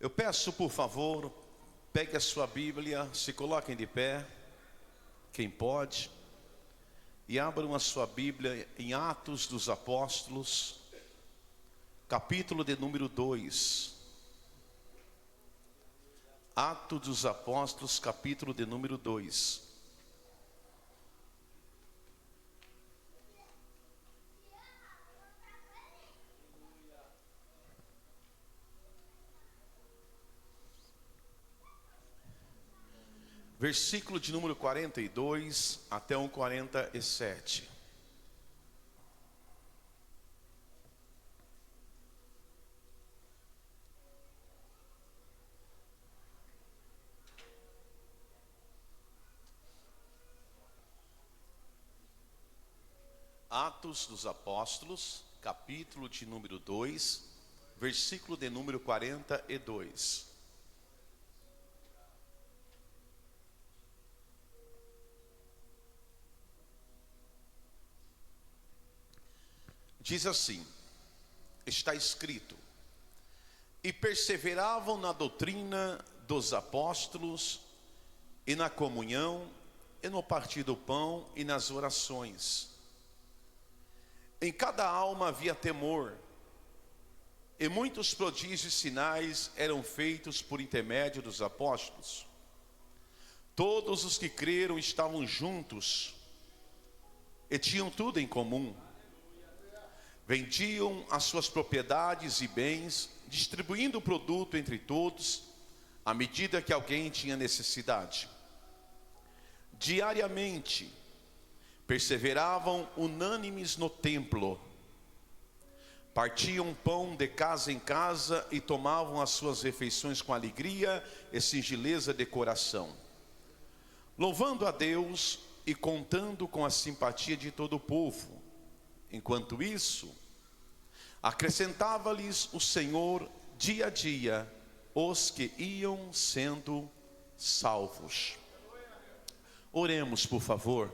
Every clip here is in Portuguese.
Eu peço, por favor, pegue a sua Bíblia, se coloquem de pé, quem pode, e abram a sua Bíblia em Atos dos Apóstolos, capítulo de número 2. Atos dos Apóstolos, capítulo de número 2. Versículo de número 42 até o 47. Atos dos Apóstolos, capítulo de número 2, versículo de número 42. Diz assim, está escrito: e perseveravam na doutrina dos apóstolos, e na comunhão, e no partir do pão, e nas orações. Em cada alma havia temor, e muitos prodígios e sinais eram feitos por intermédio dos apóstolos. Todos os que creram estavam juntos, e tinham tudo em comum. Vendiam as suas propriedades e bens, distribuindo o produto entre todos, à medida que alguém tinha necessidade. Diariamente, perseveravam unânimes no templo, partiam pão de casa em casa e tomavam as suas refeições com alegria e singeleza de coração, louvando a Deus e contando com a simpatia de todo o povo. Enquanto isso, acrescentava-lhes o Senhor dia a dia os que iam sendo salvos. Oremos, por favor.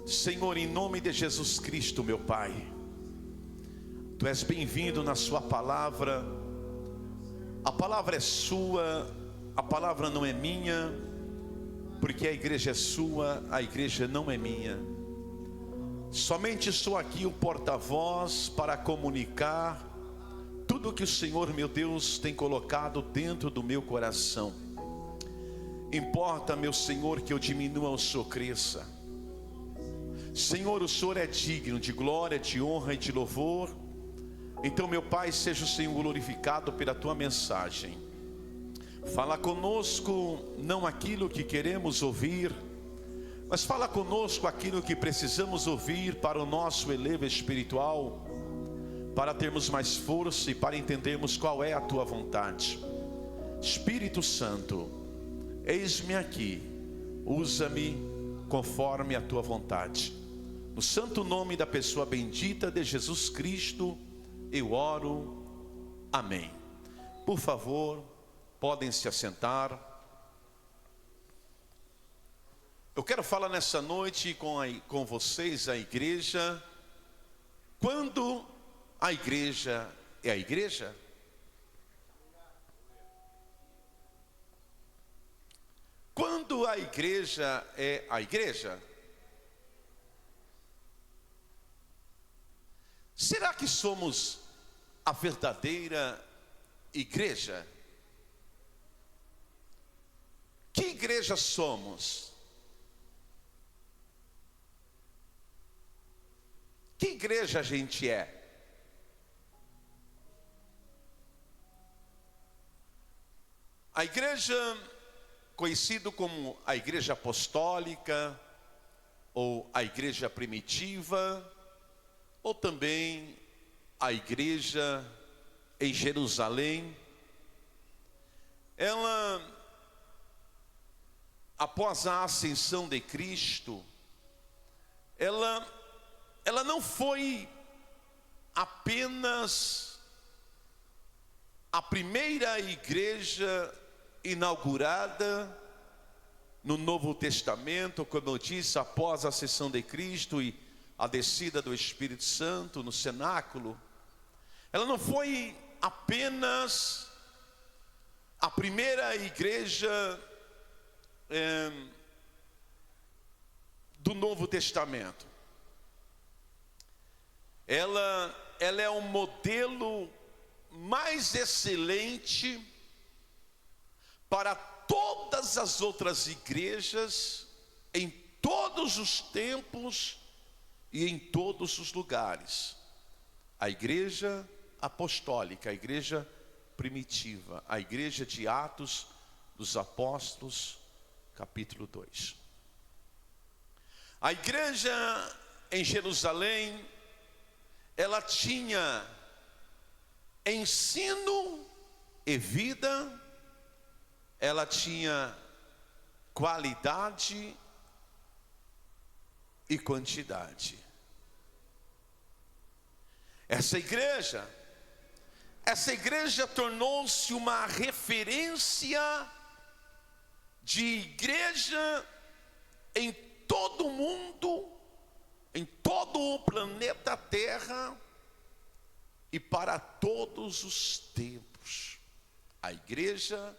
Senhor, em nome de Jesus Cristo, meu Pai, Tu és bem-vindo na Sua palavra. A palavra é Sua, a palavra não é minha, porque a igreja é Sua, a igreja não é minha. Somente sou aqui o porta-voz para comunicar tudo que o Senhor, meu Deus, tem colocado dentro do meu coração. Importa, meu Senhor, que eu diminua, o Senhor cresça. Senhor, o Senhor é digno de glória, de honra e de louvor. Então, meu Pai, seja o Senhor glorificado pela Tua mensagem. Fala conosco, não aquilo que queremos ouvir, mas fala conosco aquilo que precisamos ouvir para o nosso elevo espiritual, para termos mais força e para entendermos qual é a Tua vontade. Espírito Santo, eis-me aqui, usa-me conforme a Tua vontade. No santo nome da pessoa bendita de Jesus Cristo, eu oro, amém. Por favor, podem se assentar. Eu quero falar nessa noite com vocês, a igreja. Quando a igreja é a igreja? Quando a igreja é a igreja? Será que somos a verdadeira igreja? Que igreja somos? Que igreja a gente é? A igreja, conhecida como a igreja apostólica, ou a igreja primitiva, ou também a igreja em Jerusalém, ela, após a ascensão de Cristo, ela não foi apenas a primeira igreja inaugurada no Novo Testamento, como eu disse, após a ascensão de Cristo e a descida do Espírito Santo no cenáculo. Ela não foi apenas a primeira igreja do Novo Testamento. Ela é um modelo mais excelente para todas as outras igrejas, em todos os tempos e em todos os lugares. A igreja apostólica, a igreja primitiva, a igreja de Atos dos Apóstolos, capítulo 2. A igreja em Jerusalém, ela tinha ensino e vida, ela tinha qualidade e quantidade. Essa igreja tornou-se uma referência de igreja em todo o mundo, em todo o planeta Terra e para todos os tempos. A igreja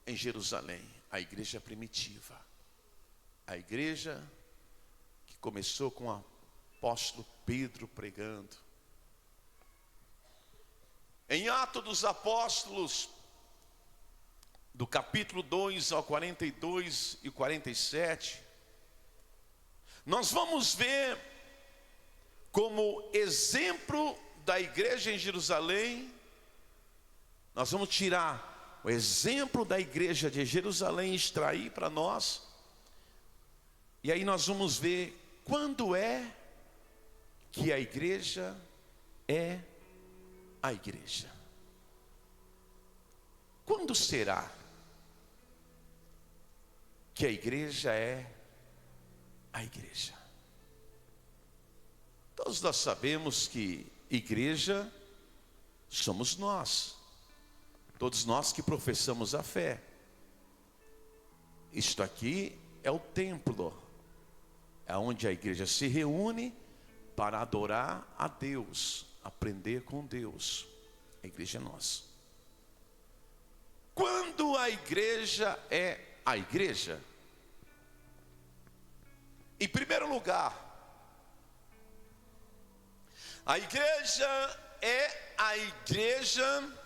em Jerusalém, a igreja primitiva, a igreja que começou com o apóstolo Pedro pregando. Em Atos dos Apóstolos, do capítulo 2 ao 42 e 47, nós vamos ver como exemplo da igreja em Jerusalém, nós vamos tirar o exemplo da igreja de Jerusalém, extrair para nós, e aí nós vamos ver quando é que a igreja é a igreja. Quando será que a igreja é a igreja? Todos nós sabemos que igreja somos nós, todos nós que professamos a fé. Isto aqui é o templo, é onde a igreja se reúne para adorar a Deus, aprender com Deus. A igreja é nossa. Quando a igreja é a igreja? Em primeiro lugar, a igreja é a igreja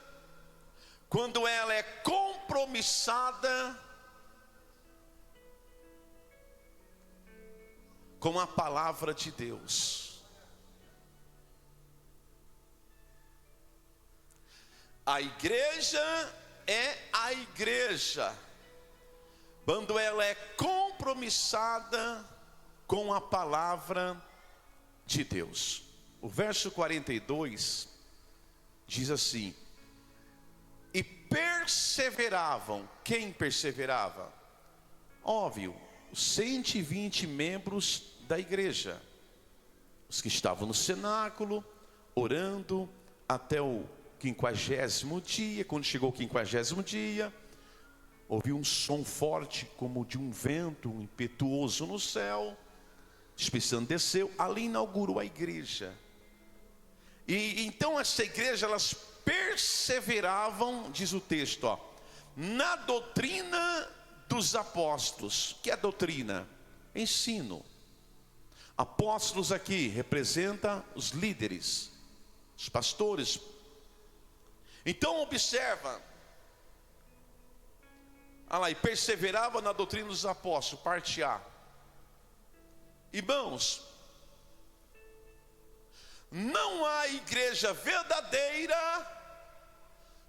quando ela é compromissada com a palavra de Deus. A igreja é a igreja quando ela é compromissada com a palavra de Deus. O verso 42 diz assim: e perseveravam. Quem perseverava? Óbvio, os 120 membros da igreja, os que estavam no cenáculo, orando até o 50º dia. Quando chegou o 50º dia, ouviu um som forte como de um vento impetuoso no céu. O Espírito Santo desceu, ali inaugurou a igreja. E então essa igreja, elas perseveravam, diz o texto, na doutrina dos apóstolos. Que é doutrina? Ensino. Apóstolos aqui representa os líderes, os pastores. Então observa, olha lá, e perseverava na doutrina dos apóstolos, parte A. Irmãos, não há igreja verdadeira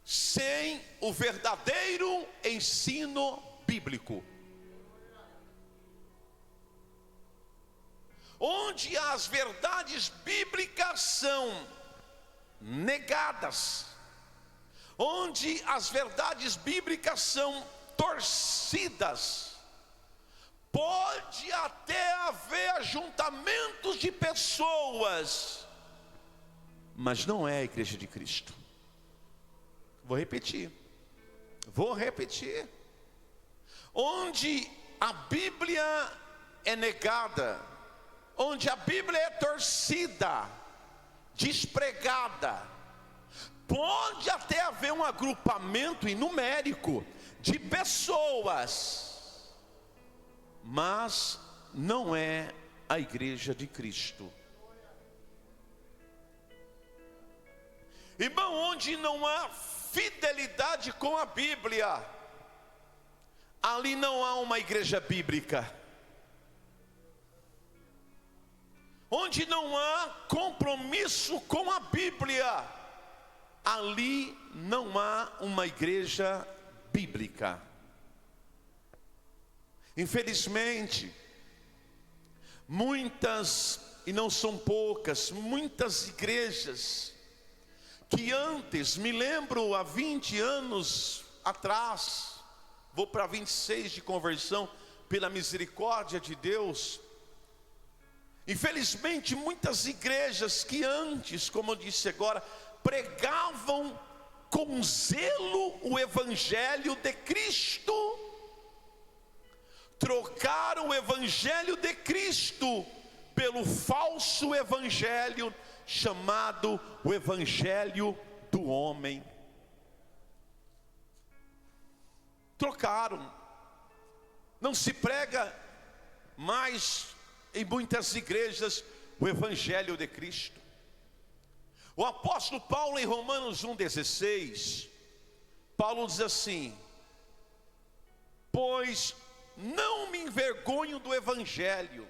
sem o verdadeiro ensino bíblico. Onde as verdades bíblicas são negadas, onde as verdades bíblicas são torcidas, pode até haver ajuntamentos de pessoas, mas não é a igreja de Cristo. Vou repetir. Onde a Bíblia é negada, onde a Bíblia é torcida, despregada, Pode até haver um agrupamento numérico de pessoas, mas não é a igreja de Cristo. Irmão, onde não há fidelidade com a Bíblia, ali não há uma igreja bíblica. Onde não há compromisso com a Bíblia, ali não há uma igreja bíblica. Infelizmente, muitas, e não são poucas, muitas igrejas que antes, me lembro há 20 anos atrás, vou para 26 de conversão, pela misericórdia de Deus. Infelizmente, muitas igrejas que antes, como eu disse agora, pregavam com zelo o Evangelho de Cristo, trocaram o Evangelho de Cristo pelo falso Evangelho, chamado o Evangelho do homem. Trocaram. Não se prega mais em muitas igrejas o Evangelho de Cristo. O apóstolo Paulo, em Romanos 1,16, Paulo diz assim: pois não me envergonho do Evangelho,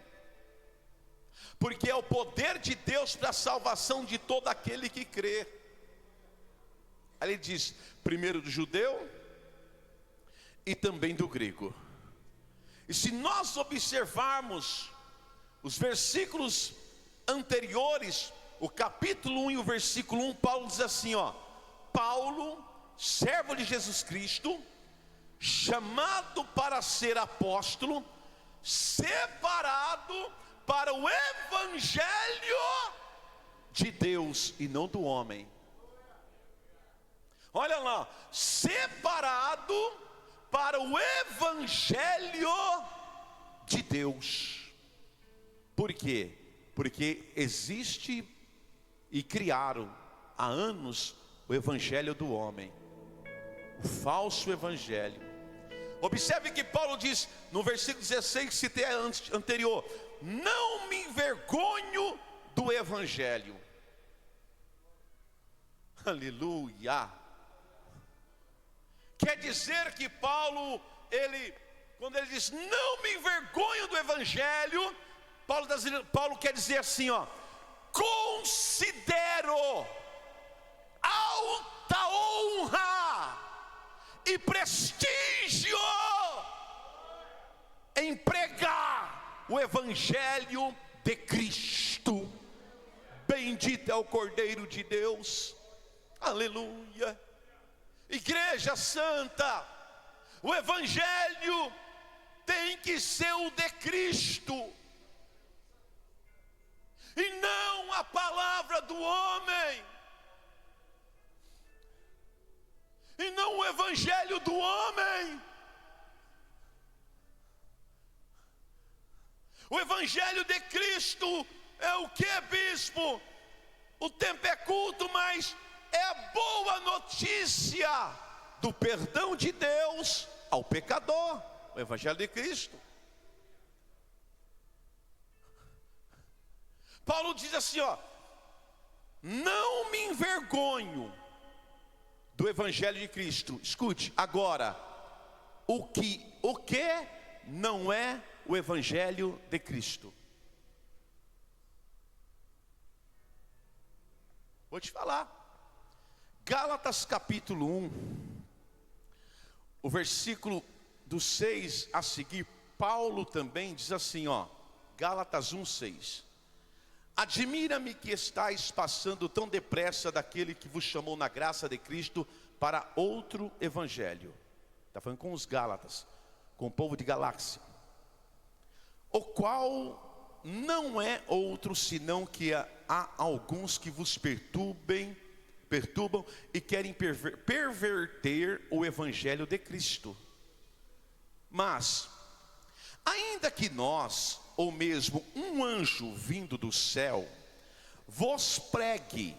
porque é o poder de Deus para a salvação de todo aquele que crê. Aí ele diz, primeiro do judeu e também do grego. E se nós observarmos os versículos anteriores, o capítulo 1 e o versículo 1, Paulo diz assim, ó: Paulo, servo de Jesus Cristo, chamado para ser apóstolo, separado para o Evangelho de Deus e não do homem. Olha lá, separado para o Evangelho de Deus. Por quê? Porque existe e criaram há anos o Evangelho do homem, o falso Evangelho. Observe que Paulo diz no versículo 16, que citei anterior: não me envergonho do Evangelho. Aleluia. Quer dizer que Paulo, quando ele diz não me envergonho do Evangelho, Paulo quer dizer assim, ó: considero alta honra e prestígio em pregar o Evangelho de Cristo. Bendito é o Cordeiro de Deus. Aleluia. Igreja Santa, o Evangelho tem que ser o de Cristo, e não a palavra do homem, e não o Evangelho do homem. O Evangelho de Cristo é o que, bispo? O tempo é curto, mas é a boa notícia do perdão de Deus ao pecador. O Evangelho de Cristo. Paulo diz assim, ó: não me envergonho do Evangelho de Cristo. Escute, agora, o que não é o Evangelho de Cristo? Vou te falar. Gálatas capítulo 1, o versículo do 6 a seguir, Paulo também diz assim, ó, Gálatas 1:6: admira-me que estáis passando tão depressa daquele que vos chamou na graça de Cristo para outro evangelho. Está falando com os Gálatas, com o povo de Galácia, o qual não é outro senão que há alguns que vos perturbam e querem perverter o Evangelho de Cristo. Mas, ainda que nós, ou mesmo um anjo vindo do céu, vos pregue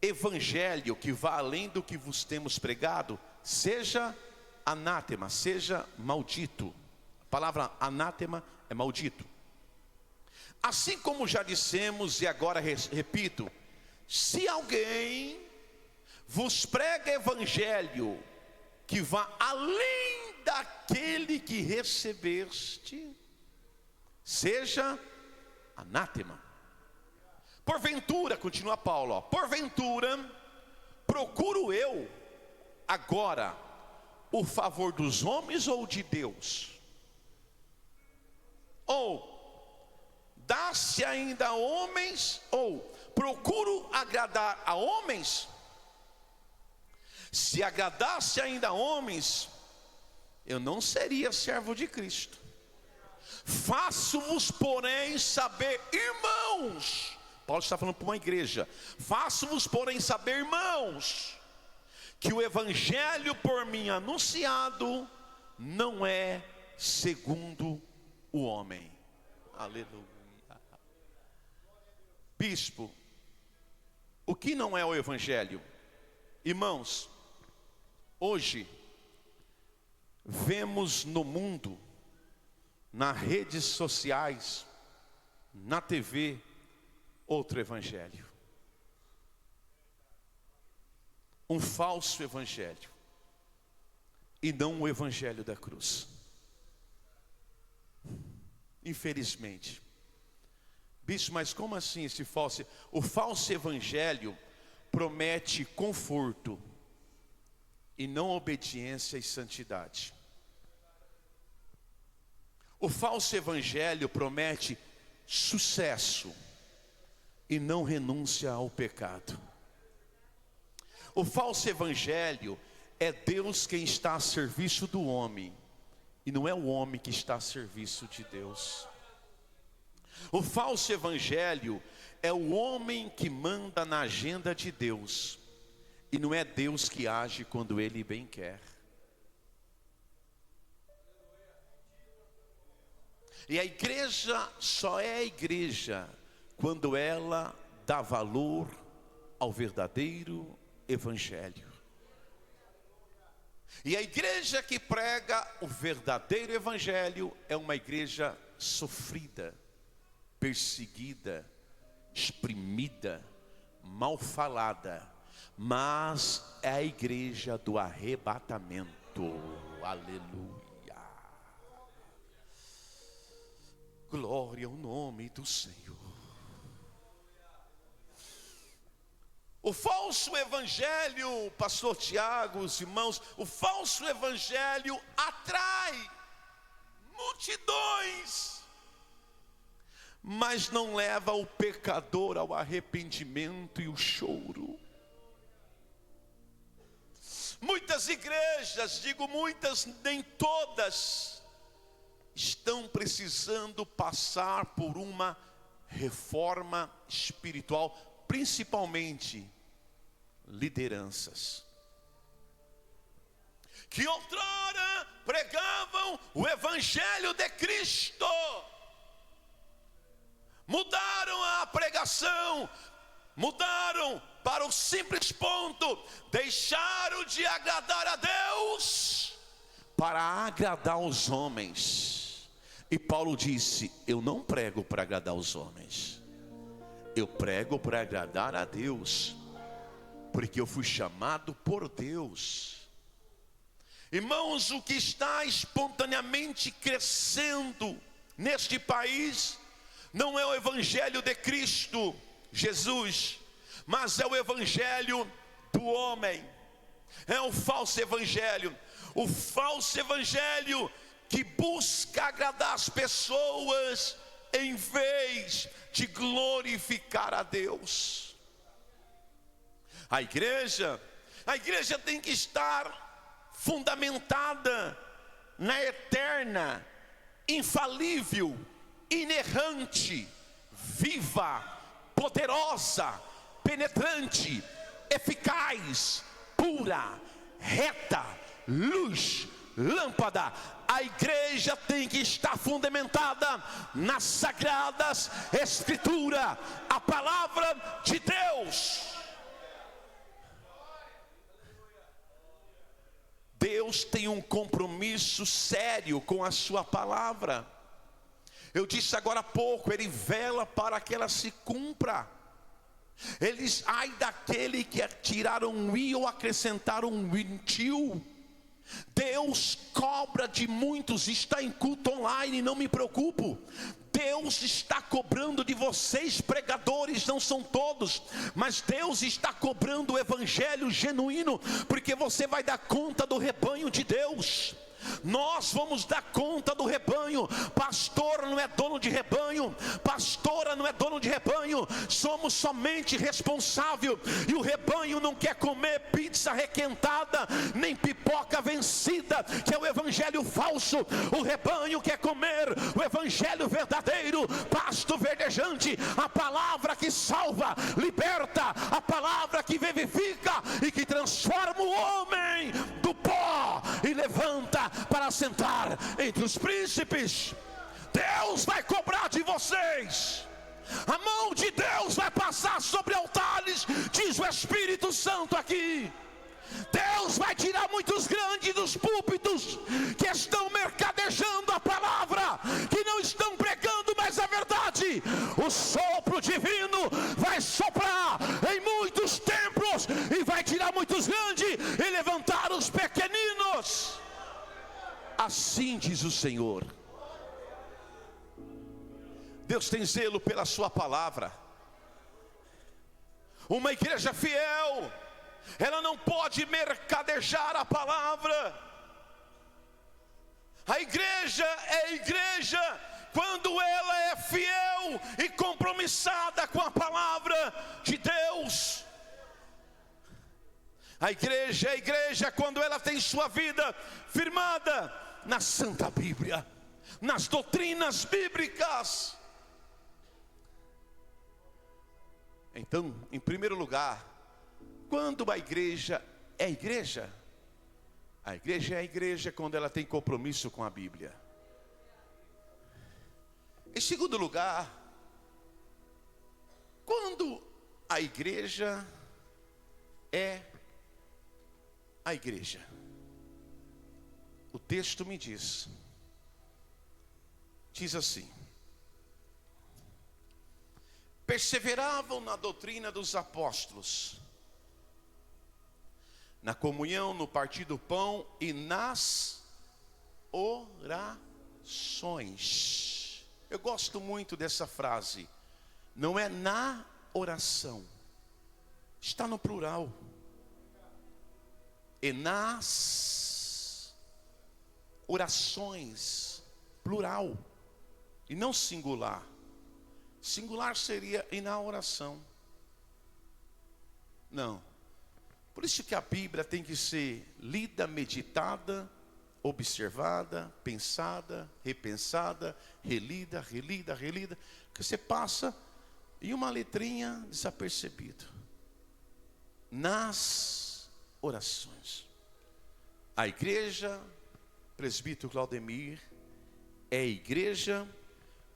evangelho que vá além do que vos temos pregado, seja anátema, seja maldito. A palavra anátema é maldito. Assim como já dissemos e agora repito, se alguém vos prega evangelho que vá além daquele que recebeste, seja anátema. Porventura, continua Paulo, porventura, procuro eu agora o favor dos homens ou de Deus? Ou dá-se ainda a homens, ou procuro agradar a homens? Se agradasse ainda a homens, eu não seria servo de Cristo. Faço-vos, porém, saber, irmãos, Paulo está falando para uma igreja, faço-vos, porém, saber, irmãos, que o evangelho por mim anunciado não é segundo o homem. Aleluia. Bispo, o que não é o evangelho? Irmãos, hoje vemos no mundo, nas redes sociais, na TV, outro evangelho. Um falso evangelho, e não o evangelho da cruz. Infelizmente. Bicho, mas como assim esse falso? O falso evangelho promete conforto e não obediência e santidade. O falso evangelho promete sucesso e não renúncia ao pecado. O falso evangelho é Deus quem está a serviço do homem, e não é o homem que está a serviço de Deus. O falso evangelho é o homem que manda na agenda de Deus, e não é Deus que age quando Ele bem quer. E a igreja só é a igreja quando ela dá valor ao verdadeiro evangelho. E a igreja que prega o verdadeiro evangelho é uma igreja sofrida, perseguida, exprimida, mal falada, mas é a igreja do arrebatamento. Aleluia. Glória ao nome do Senhor. O falso evangelho, pastor Tiago, os irmãos, o falso evangelho atrai multidões, mas não leva o pecador ao arrependimento e o choro. Muitas igrejas, digo muitas, nem todas, estão precisando passar por uma reforma espiritual, principalmente lideranças que outrora pregavam o evangelho de Cristo, mudaram a pregação, mudaram para o simples ponto, deixaram de agradar a Deus para agradar os homens. E Paulo disse: eu não prego para agradar os homens, eu prego para agradar a Deus, porque eu fui chamado por Deus. Irmãos, o que está espontaneamente crescendo neste país não é o evangelho de Cristo Jesus, mas é o evangelho do homem. É um falso evangelho. O falso evangelho que busca agradar as pessoas em vez de glorificar a Deus. A igreja tem que estar fundamentada na eterna, infalível, inerrante, viva, poderosa, penetrante, eficaz, pura, reta, luz, lâmpada. A igreja tem que estar fundamentada nas sagradas escrituras, a palavra de Deus. Deus tem um compromisso sério com a sua palavra. Eu disse agora há pouco, Ele vela para que ela se cumpra. Eles, ai daquele que tirar um i ou acrescentar um tio. Deus cobra de muitos, está em culto online, não me preocupo. Deus está cobrando de vocês, pregadores, não são todos, mas Deus está cobrando o evangelho genuíno, porque você vai dar conta do rebanho de Deus. Nós vamos dar conta do rebanho. Pastor não é dono de rebanho, pastora não é dono de rebanho, somos somente responsável. E o rebanho não quer comer pizza requentada, nem pipoca vencida, que é o evangelho falso. O rebanho quer comer o evangelho verdadeiro, pasto verdejante, a palavra que salva, liberta, a palavra que vivifica e que transforma o homem do pó e levanta para sentar entre os príncipes. Deus vai cobrar de vocês. A mão de Deus vai passar sobre altares, diz o Espírito Santo aqui. Deus vai tirar muitos grandes dos púlpitos que estão mercadejando a palavra, que não estão pregando mais a verdade. O sopro divino vai soprar em muitos templos e vai tirar muitos grandes e levantar os pequeninos. Assim diz o Senhor. Deus tem zelo pela sua palavra. Uma igreja fiel, ela não pode mercadejar a palavra. A igreja é igreja quando ela é fiel e compromissada com a palavra de Deus. A igreja é igreja quando ela tem sua vida firmada na Santa Bíblia, nas doutrinas bíblicas. Então, em primeiro lugar, quando a igreja é igreja? A igreja é a igreja quando ela tem compromisso com a Bíblia. Em segundo lugar, quando a igreja é a igreja? O texto me diz assim: perseveravam na doutrina dos apóstolos, na comunhão, no partir do pão e nas orações. Eu gosto muito dessa frase. Não é na oração, está no plural. E nas orações, plural, e não singular. Singular seria e na oração. Não. Por isso que a Bíblia tem que ser lida, meditada, observada, pensada, repensada, relida, que você passa em uma letrinha desapercebido. Nas orações. A igreja, presbítero Claudemir, é igreja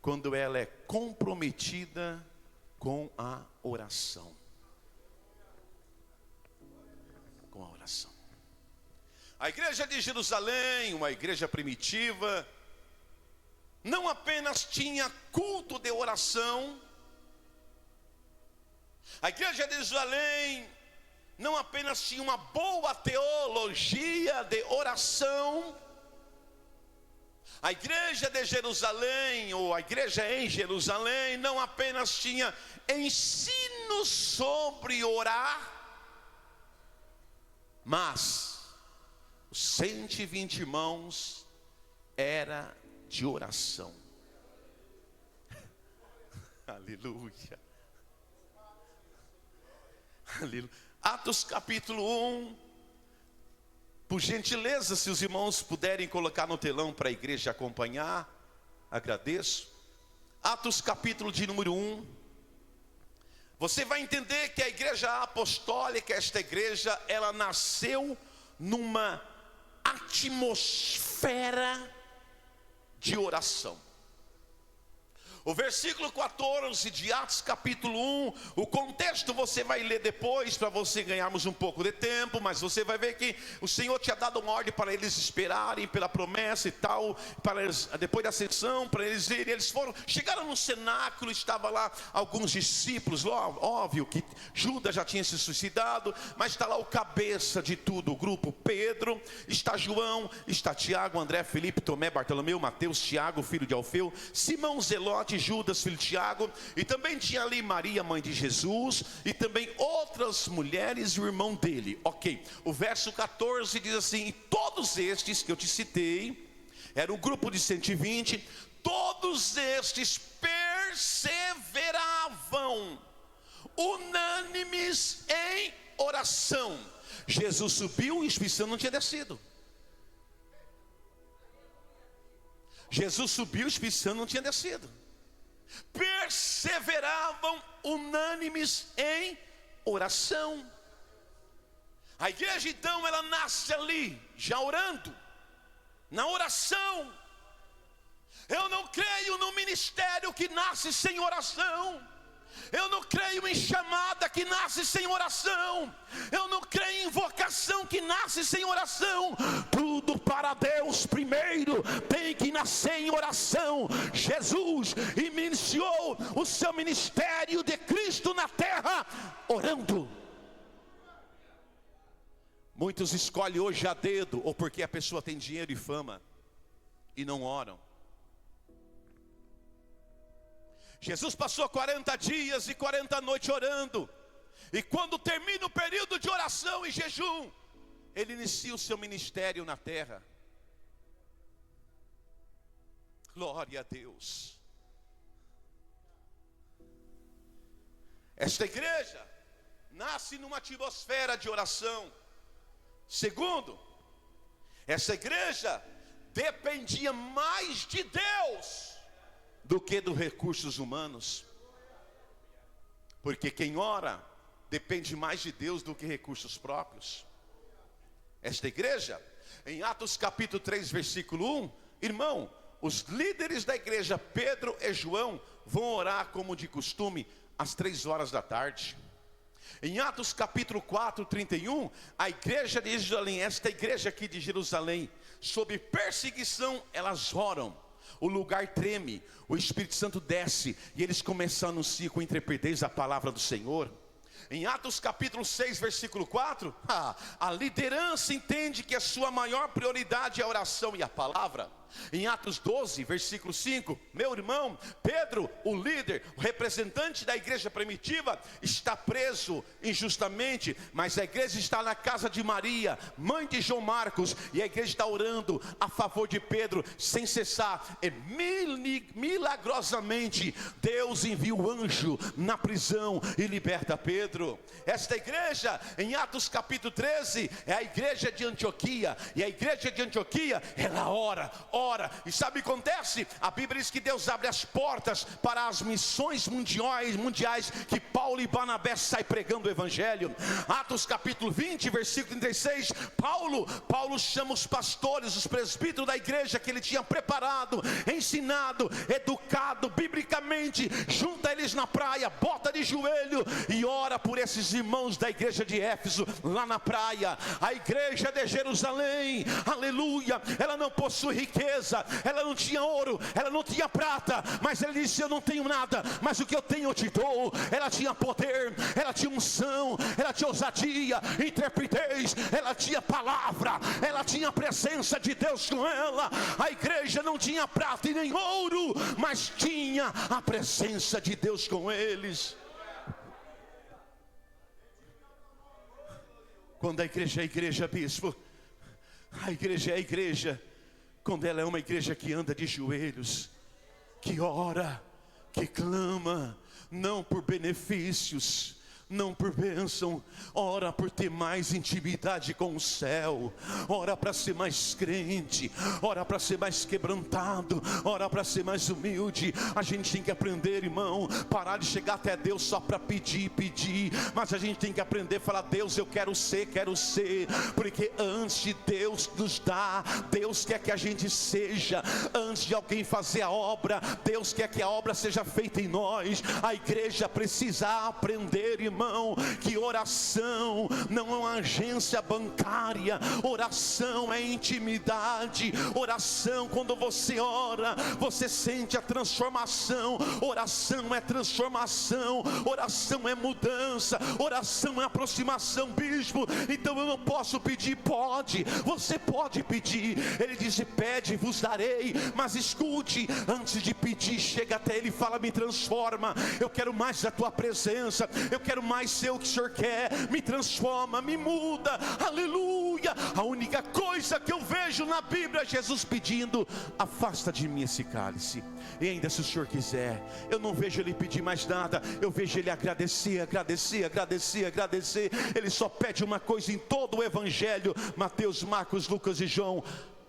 quando ela é comprometida com a oração. Com a oração. A igreja de Jerusalém, uma igreja primitiva, não apenas tinha culto de oração. A igreja de Jerusalém não apenas tinha uma boa teologia de oração. A igreja de Jerusalém, ou a igreja em Jerusalém, não apenas tinha ensino sobre orar, mas os 120 irmãos era de oração. Aleluia. Aleluia. Atos capítulo 1. Por gentileza, se os irmãos puderem colocar no telão para a igreja acompanhar, agradeço. Atos capítulo de número 1. Você vai entender que a igreja apostólica, esta igreja, ela nasceu numa atmosfera de oração. O versículo 14 de Atos capítulo 1, o contexto você vai ler depois, para você ganharmos um pouco de tempo, mas você vai ver que o Senhor tinha dado uma ordem para eles esperarem pela promessa e tal, para eles, depois da ascensão, para eles irem. Eles foram, chegaram no cenáculo, estava lá alguns discípulos, óbvio que Judas já tinha se suicidado, mas está lá o cabeça de tudo, o grupo, Pedro, está João, está Tiago, André, Felipe, Tomé, Bartolomeu, Mateus, Tiago, filho de Alfeu, Simão Zelote, Judas, filho de Tiago, e também tinha ali Maria, mãe de Jesus, e também outras mulheres e o irmão dele. Ok, o verso 14 diz assim: e todos estes que eu te citei, era um grupo de 120, todos estes perseveravam unânimes em oração. Jesus subiu e o Espírito Santo não tinha descido. Jesus subiu e o Espírito Santo não tinha descido. Perseveravam unânimes em oração. A igreja então ela nasce ali, já orando, na oração. Eu não creio no ministério que nasce sem oração. Eu não creio em chamada que nasce sem oração. Eu não creio em vocação que nasce sem oração. Tudo para Deus primeiro tem que nascer em oração. Jesus iniciou o seu ministério de Cristo na terra orando. Muitos escolhem hoje a dedo, ou porque a pessoa tem dinheiro e fama, e não oram. Jesus passou 40 dias e 40 noites orando. E quando termina o período de oração e jejum, ele inicia o seu ministério na terra. Glória a Deus. Esta igreja nasce numa atmosfera de oração. Segundo, essa igreja dependia mais de Deus do que dos recursos humanos. Porque quem ora depende mais de Deus do que recursos próprios. Esta igreja, em Atos capítulo 3, versículo 1, irmão, os líderes da igreja, Pedro e João, vão orar como de costume, às 3 horas da tarde. Em Atos capítulo 4, 31, a igreja de Jerusalém, esta igreja aqui de Jerusalém, sob perseguição, elas oram. O lugar treme, o Espírito Santo desce, e eles começam a anunciar com intrepidez a palavra do Senhor. Em Atos capítulo 6, versículo 4, a liderança entende que a sua maior prioridade é a oração e a palavra. Em Atos 12, versículo 5, meu irmão, Pedro, o líder, o representante da igreja primitiva, está preso injustamente, mas a igreja está na casa de Maria, mãe de João Marcos, e a igreja está orando a favor de Pedro, sem cessar, e milagrosamente, Deus envia o anjo na prisão e liberta Pedro. Esta igreja, em Atos capítulo 13, é a igreja de Antioquia, e a igreja de Antioquia, ela ora, e sabe o que acontece? A Bíblia diz que Deus abre as portas para as missões mundiais, que Paulo e Barnabé saem pregando o evangelho. Atos capítulo 20, versículo 36, Paulo chama os pastores, os presbíteros da igreja que ele tinha preparado, ensinado, educado biblicamente, junta eles na praia, bota de joelho e ora por esses irmãos da igreja de Éfeso, lá na praia. A igreja de Jerusalém, aleluia, ela não possui riqueza, ela não tinha ouro, ela não tinha prata, mas ele disse: eu não tenho nada, mas o que eu tenho eu te dou. Ela tinha poder, ela tinha unção, ela tinha ousadia, intrepidez, ela tinha palavra, ela tinha a presença de Deus com ela. A igreja não tinha prata e nem ouro, mas tinha a presença de Deus com eles. Quando a igreja é igreja, bispo, a igreja é a igreja quando ela é uma igreja que anda de joelhos, que ora, que clama, não por benefícios, não por bênção. Ora por ter mais intimidade com o céu. Ora para ser mais crente. Ora para ser mais quebrantado. Ora para ser mais humilde. A gente tem que aprender, irmão, parar de chegar até Deus só para pedir. Mas a gente tem que aprender a falar: Deus, eu quero ser. Porque antes de Deus nos dar, Deus quer que a gente seja. Antes de alguém fazer a obra, Deus quer que a obra seja feita em nós. A igreja precisa aprender, irmão, que oração não é uma agência bancária. Oração é intimidade. Oração, quando você ora, você sente a transformação. Oração é transformação. Oração é mudança. Oração é aproximação, bispo. Então eu não posso pedir? Pode, você pode pedir. Ele disse: pede, vos darei. Mas escute, antes de pedir, chega até Ele e fala: me transforma. Eu quero mais da tua presença. Eu quero mais ser o que o Senhor quer. Me transforma, me muda. Aleluia. A única coisa que eu vejo na Bíblia é Jesus pedindo: afasta de mim esse cálice. E ainda, se o Senhor quiser, eu não vejo Ele pedir mais nada. Eu vejo Ele agradecer. Ele só pede uma coisa em todo o Evangelho: Mateus, Marcos, Lucas e João: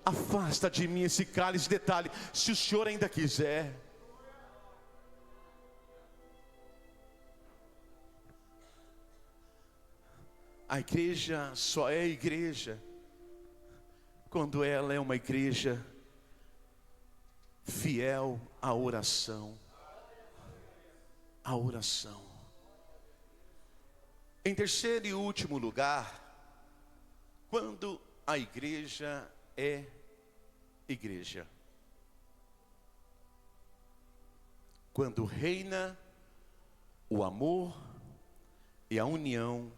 afasta de mim esse cálice. Detalhe: se o Senhor ainda quiser. A igreja só é igreja quando ela é uma igreja fiel à oração. A oração. Em terceiro e último lugar, quando a igreja é igreja. Quando reina o amor e a união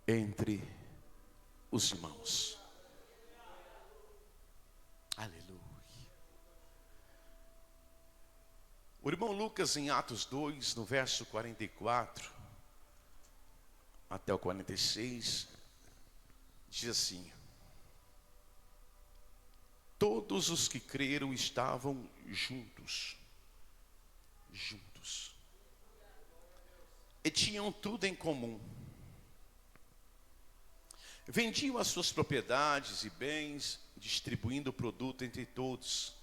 entre os irmãos. Aleluia. O irmão Lucas, em Atos 2, no verso 44 até o 46, diz assim: todos os que creram estavam juntos, e tinham tudo em comum. Vendiam as suas propriedades e bens, distribuindo o produto entre todos,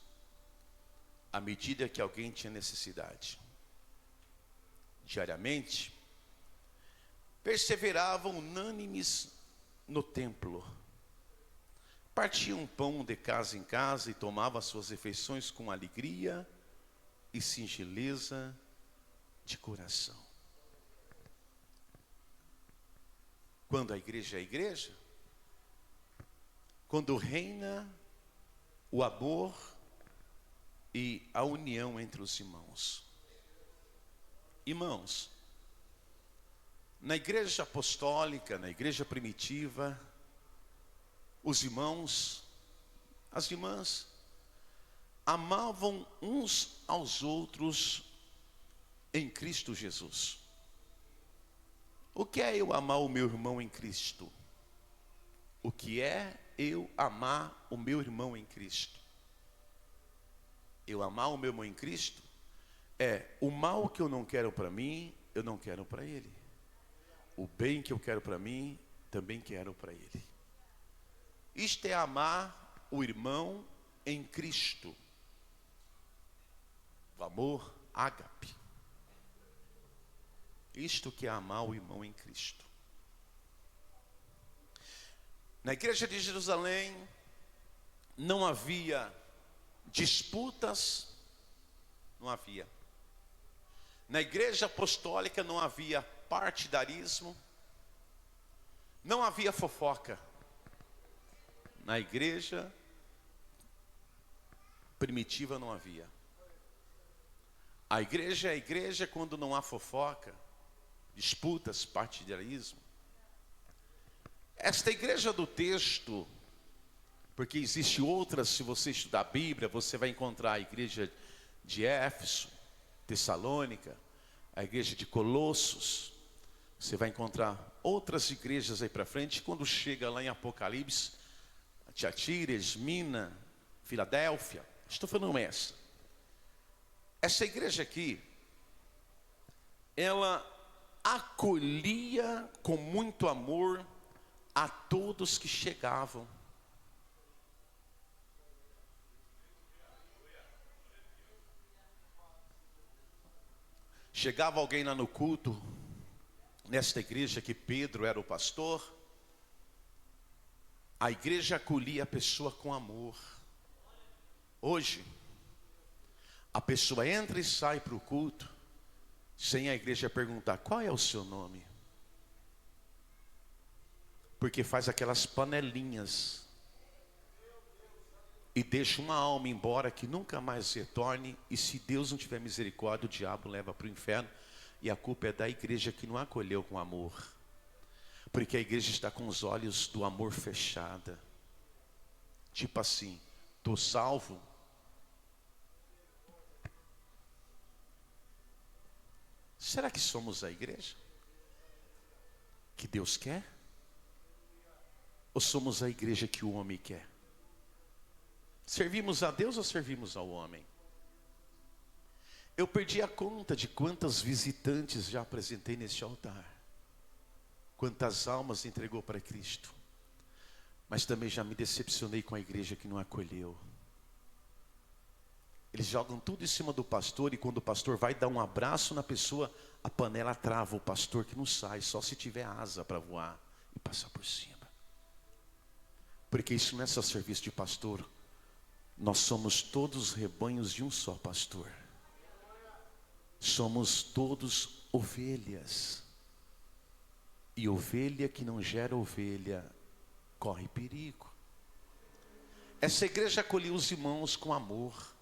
à medida que alguém tinha necessidade. Diariamente, perseveravam unânimes no templo. Partiam pão de casa em casa e tomavam as suas refeições com alegria e singeleza de coração. Quando a igreja é igreja, quando reina o amor e a união entre os irmãos. Irmãos, na igreja apostólica, na igreja primitiva, os irmãos, as irmãs, amavam uns aos outros em Cristo Jesus. O que é eu amar o meu irmão em Cristo? O que é eu amar o meu irmão em Cristo? Eu amar o meu irmão em Cristo é o mal que eu não quero para mim, eu não quero para ele. O bem que eu quero para mim, também quero para ele. Isto é amar o irmão em Cristo. O amor ágape. Isto que é amar o irmão em Cristo. Na igreja de Jerusalém não havia disputas, não havia. Na igreja apostólica não havia partidarismo, não havia fofoca. Na igreja primitiva não havia. A igreja é a igreja quando não há fofoca, disputas, partidarismo. Esta igreja do texto, porque existe outras, se você estudar a Bíblia, você vai encontrar a igreja de Éfeso, Tessalônica, a igreja de Colossos, você vai encontrar outras igrejas aí para frente. Quando chega lá em Apocalipse, Tiatira, Esmina, Filadélfia, estou falando essa igreja aqui, ela acolhia com muito amor a todos que chegavam. Chegava alguém lá no culto, nesta igreja que Pedro era o pastor, a igreja acolhia a pessoa com amor. Hoje, a pessoa entra e sai para o culto, sem a igreja perguntar: qual é o seu nome? Porque faz aquelas panelinhas e deixa uma alma embora que nunca mais retorne. E se Deus não tiver misericórdia, o diabo leva para o inferno. E a culpa é da igreja que não acolheu com amor, porque a igreja está com os olhos do amor fechada. Tipo assim: estou salvo. Será que somos a igreja que Deus quer? Ou somos a igreja que o homem quer? Servimos a Deus ou servimos ao homem? Eu perdi a conta de quantas visitantes já apresentei neste altar, quantas almas entregou para Cristo, mas também já me decepcionei com a igreja que não acolheu. Eles jogam tudo em cima do pastor, e quando o pastor vai dar um abraço na pessoa, a panela trava o pastor, que não sai, só se tiver asa para voar e passar por cima. Porque isso não é só serviço de pastor, nós somos todos rebanhos de um só pastor. Somos todos ovelhas, e ovelha que não gera ovelha corre perigo. Essa igreja acolhia os irmãos com amor,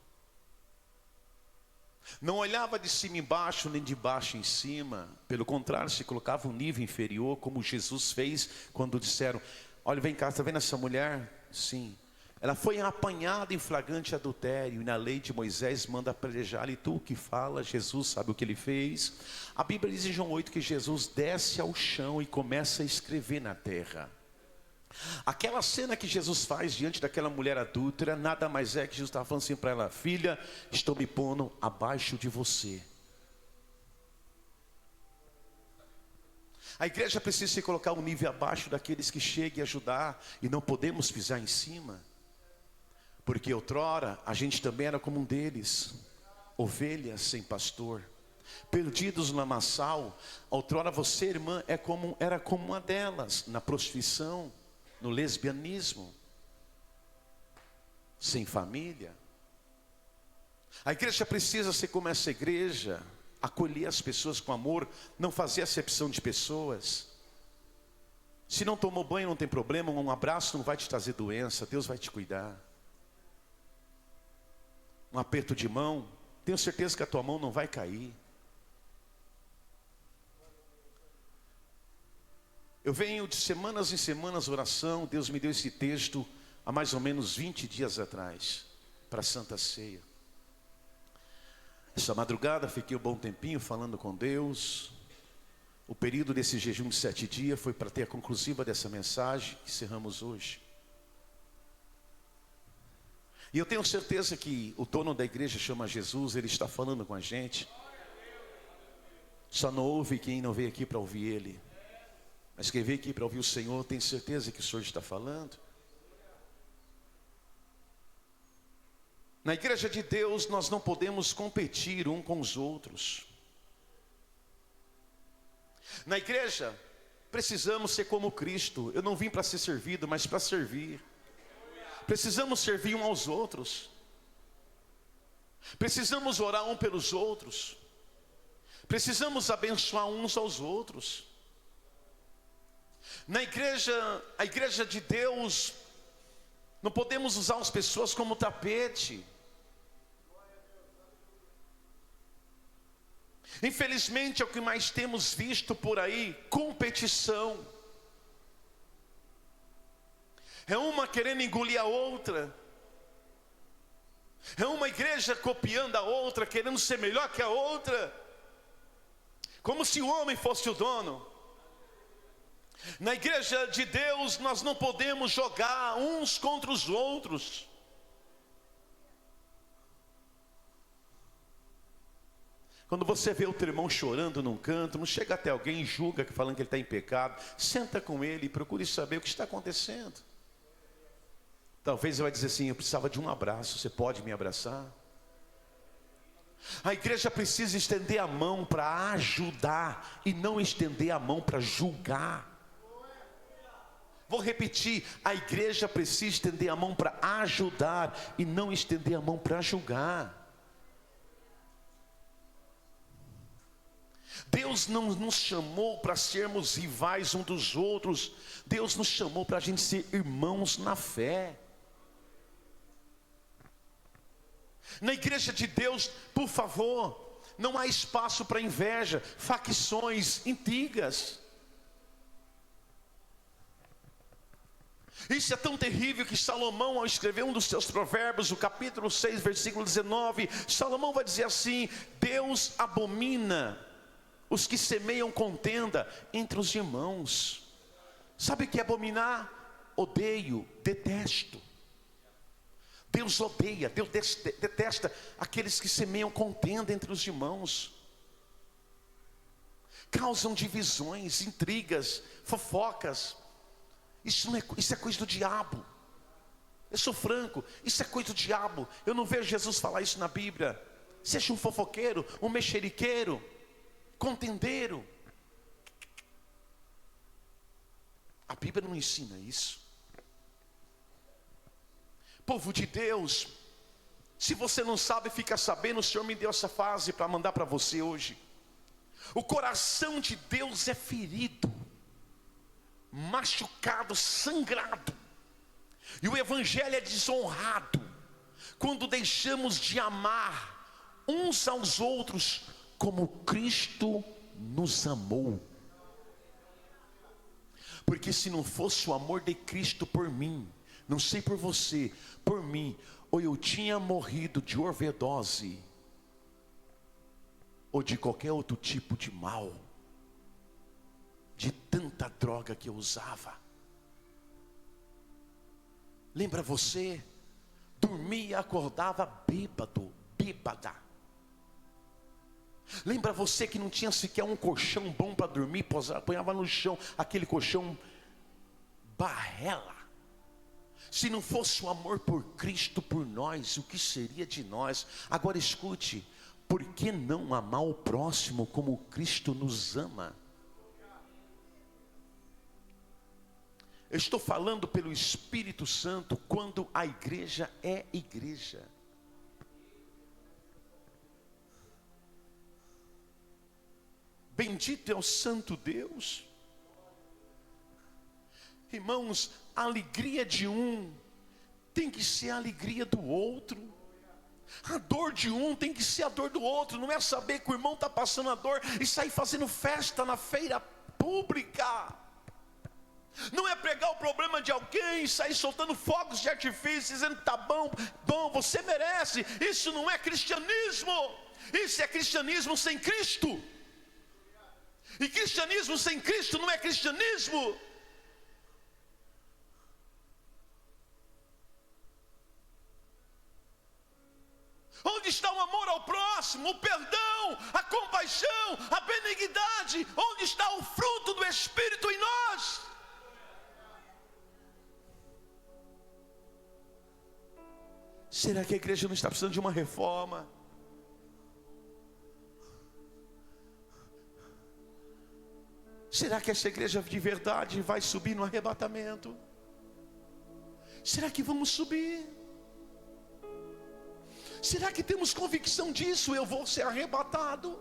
não olhava de cima embaixo nem de baixo em cima. Pelo contrário, se colocava um nível inferior, como Jesus fez quando disseram: olha, vem cá, está vendo essa mulher? Sim, ela foi apanhada em flagrante adultério, e na lei de Moisés manda apedrejar. E tu que fala, Jesus sabe o que ele fez. A Bíblia diz em João 8 que Jesus desce ao chão e começa a escrever na terra. Aquela cena que Jesus faz diante daquela mulher adúltera, nada mais é que Jesus estava falando assim para ela: filha, estou me pondo abaixo de você. A igreja precisa se colocar um nível abaixo daqueles que cheguem a ajudar, e não podemos pisar em cima, porque outrora a gente também era como um deles, ovelhas sem pastor, perdidos no lamaçal. Outrora você, irmã, era como uma delas, na prostituição, no lesbianismo, sem família. A igreja precisa ser como essa igreja, acolher as pessoas com amor, não fazer acepção de pessoas. Se não tomou banho não tem problema, um abraço não vai te trazer doença, Deus vai te cuidar. Um aperto de mão, tenho certeza que a tua mão não vai cair. Eu venho de semanas em semanas oração. Deus me deu esse texto há mais ou menos 20 dias atrás, para a Santa Ceia. Essa madrugada fiquei um bom tempinho falando com Deus. O período desse jejum de 7 dias foi para ter a conclusiva dessa mensagem que encerramos hoje. E eu tenho certeza que o dono da igreja chama Jesus, ele está falando com a gente. Só não ouve quem não veio aqui para ouvir ele. Mas quem veio aqui para ouvir o Senhor, tem certeza que o Senhor está falando. Na igreja de Deus, nós não podemos competir um com os outros. Na igreja, precisamos ser como Cristo. Eu não vim para ser servido, mas para servir. Precisamos servir um aos outros. Precisamos orar um pelos outros. Precisamos abençoar uns aos outros. Na igreja, a igreja de Deus, não podemos usar as pessoas como tapete. Infelizmente é o que mais temos visto por aí, competição. É uma querendo engolir a outra. É uma igreja copiando a outra, querendo ser melhor que a outra, como se o homem fosse o dono. Na igreja de Deus nós não podemos jogar uns contra os outros. Quando você vê o teu irmão chorando num canto, não chega até alguém e julga, falando que ele está em pecado. Senta com ele e procure saber o que está acontecendo. Talvez ele vai dizer assim: eu precisava de um abraço, você pode me abraçar? A igreja precisa estender a mão para ajudar e não estender a mão para julgar. Vou repetir, a igreja precisa estender a mão para ajudar e não estender a mão para julgar. Deus não nos chamou para sermos rivais um dos outros. Deus nos chamou para a gente ser irmãos na fé. Na igreja de Deus, por favor, não há espaço para inveja, facções, intrigas. Isso é tão terrível que Salomão, ao escrever um dos seus provérbios, o capítulo 6, versículo 19, Salomão vai dizer assim: Deus abomina os que semeiam contenda entre os irmãos. Sabe o que é abominar? Odeio, detesto. Deus odeia, Deus detesta aqueles que semeiam contenda entre os irmãos. Causam divisões, intrigas, fofocas. Isso é coisa do diabo. Eu sou franco, isso é coisa do diabo. Eu não vejo Jesus falar isso na Bíblia. Seja um fofoqueiro, um mexeriqueiro, contendeiro. A Bíblia não ensina isso. Povo de Deus, se você não sabe, fica sabendo. O Senhor me deu essa frase para mandar para você hoje. O coração de Deus é ferido, machucado, sangrado, e o evangelho é desonrado quando deixamos de amar uns aos outros como Cristo nos amou. Porque se não fosse o amor de Cristo por mim, não sei por você, por mim, ou eu tinha morrido de overdose, ou de qualquer outro tipo de mal, de tanta droga que eu usava. Lembra você? Dormia e acordava bêbado, bêbada. Lembra você que não tinha sequer um colchão bom para dormir, apanhava no chão, aquele colchão barrela. Se não fosse o amor por Cristo por nós, o que seria de nós? Agora escute, por que não amar o próximo como Cristo nos ama? Eu estou falando pelo Espírito Santo quando a igreja é igreja. Bendito é o Santo Deus. Irmãos, a alegria de um tem que ser a alegria do outro. A dor de um tem que ser a dor do outro. Não é saber que o irmão está passando a dor e sair fazendo festa na feira pública. Não é pegar o problema de alguém e sair soltando fogos de artifício, dizendo que está bom, você merece. Isso não é cristianismo. Isso é cristianismo sem Cristo. E cristianismo sem Cristo não é cristianismo. Onde está o amor ao próximo, o perdão, a compaixão, a benignidade? Onde está o fruto do Espírito em nós? Será que a igreja não está precisando de uma reforma? Será que essa igreja de verdade vai subir no arrebatamento? Será que vamos subir? Será que temos convicção disso? Eu vou ser arrebatado?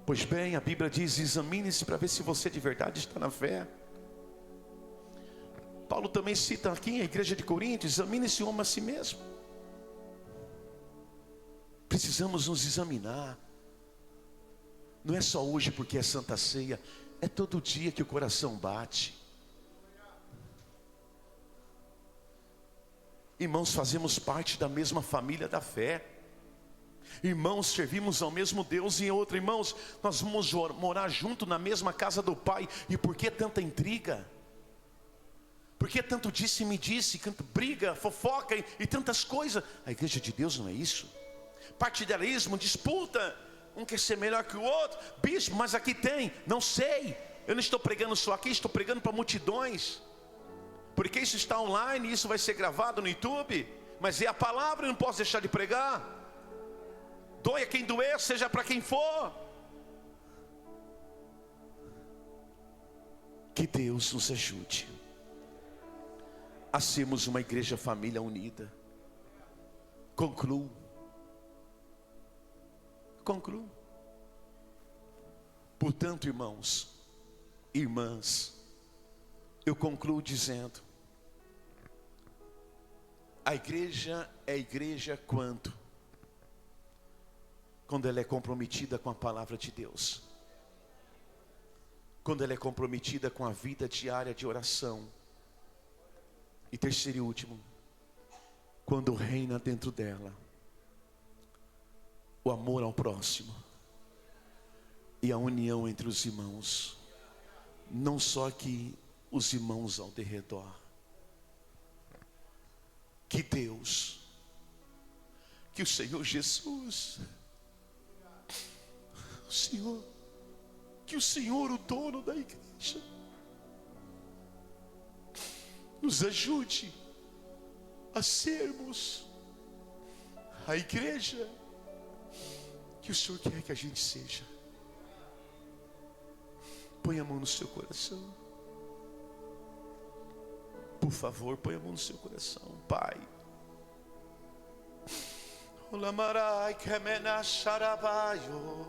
Pois bem, a Bíblia diz: examine-se para ver se você de verdade está na fé. Paulo também cita aqui a igreja de Corinto: examine-se o homem a si mesmo. Precisamos nos examinar. Não é só hoje porque é Santa Ceia, é todo dia que o coração bate. Irmãos, fazemos parte da mesma família da fé. Irmãos, servimos ao mesmo Deus. E outra, irmãos, nós vamos morar junto na mesma casa do Pai. E por que tanta intriga? Por que tanto disse-me-disse, briga, fofoca e tantas coisas? A igreja de Deus não é isso. partidarismo, disputa, um quer ser melhor que o outro. Bispo, mas aqui tem, não sei, eu não estou pregando só aqui, estou pregando para multidões, porque isso está online, isso vai ser gravado no YouTube, mas é a palavra, eu não posso deixar de pregar. Doia quem doer, seja para quem for. Que Deus nos ajude a sermos uma igreja família unida. Concluo. Portanto, irmãos, irmãs, eu concluo dizendo: a igreja é igreja quando ela é comprometida com a palavra de Deus, quando ela é comprometida com a vida diária de oração, e terceiro e último, quando reina dentro dela o amor ao próximo e a união entre os irmãos, não só aqui, os irmãos ao derredor. Que Deus, que o Senhor Jesus, que o Senhor, o dono da igreja, nos ajude a sermos a igreja que o Senhor quer que a gente seja. Põe a mão no seu coração. Por favor, põe a mão no seu coração. Pai, Olamarai kemena sharabayo,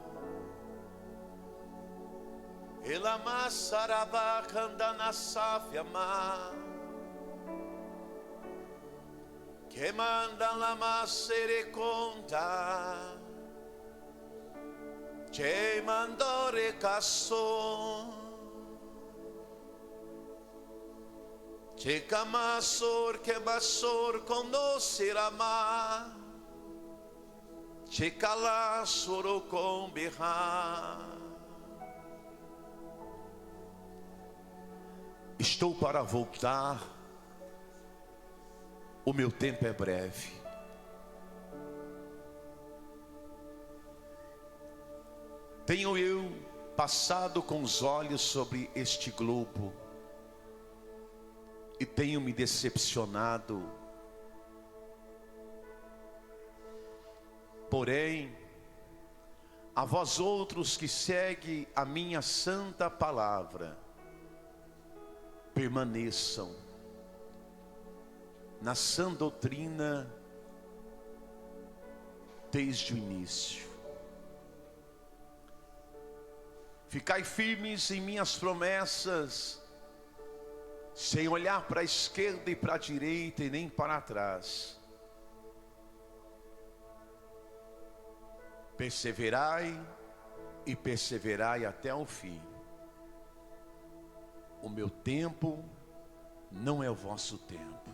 Elama saraba kandana safiama, que manda lama sereconda, che mandore casso, che camasor que basor conocerama, che cala soro com berra. Estou para voltar, o meu tempo é breve. Tenho eu passado com os olhos sobre este globo e tenho me decepcionado. Porém, a vós outros que seguem a minha santa palavra, permaneçam na sã doutrina desde o início. Ficai firmes em minhas promessas, sem olhar para a esquerda e para a direita e nem para trás. Perseverai e perseverai até o fim. O meu tempo não é o vosso tempo,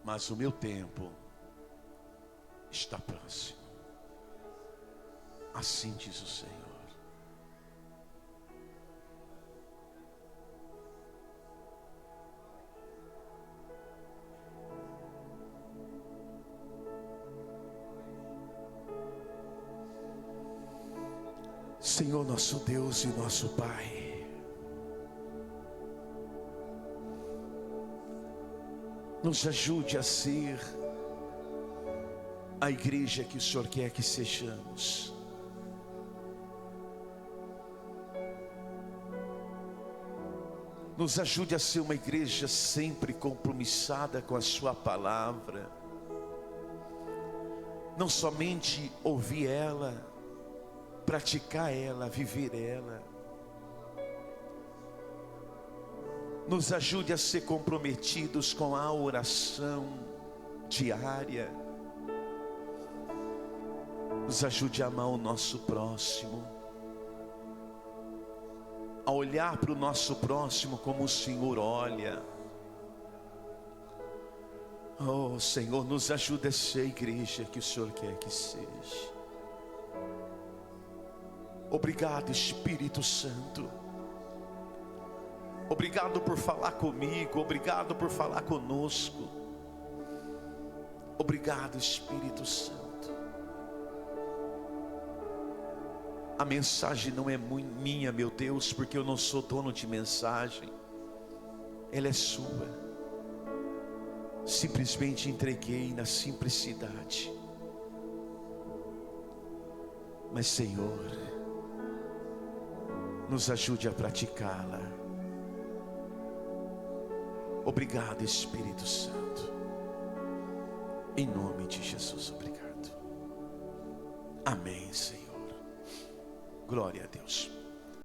mas o meu tempo está próximo. Assim diz o Senhor. Senhor nosso Deus e nosso Pai, nos ajude a ser a igreja que o Senhor quer que sejamos. Nos ajude a ser uma igreja sempre compromissada com a sua palavra. Não somente ouvir ela, praticar ela, viver ela. Nos ajude a ser comprometidos com a oração diária. Nos ajude a amar o nosso próximo, a olhar para o nosso próximo como o Senhor olha. Oh Senhor, nos ajude a ser a igreja que o Senhor quer que seja. Obrigado, Espírito Santo. Obrigado por falar comigo, obrigado por falar conosco. Obrigado, Espírito Santo. A mensagem não é minha, meu Deus, porque eu não sou dono de mensagem. Ela é sua. Simplesmente entreguei na simplicidade. Mas, Senhor, nos ajude a praticá-la. Obrigado, Espírito Santo. Em nome de Jesus, obrigado. Amém, Senhor. Glória a Deus.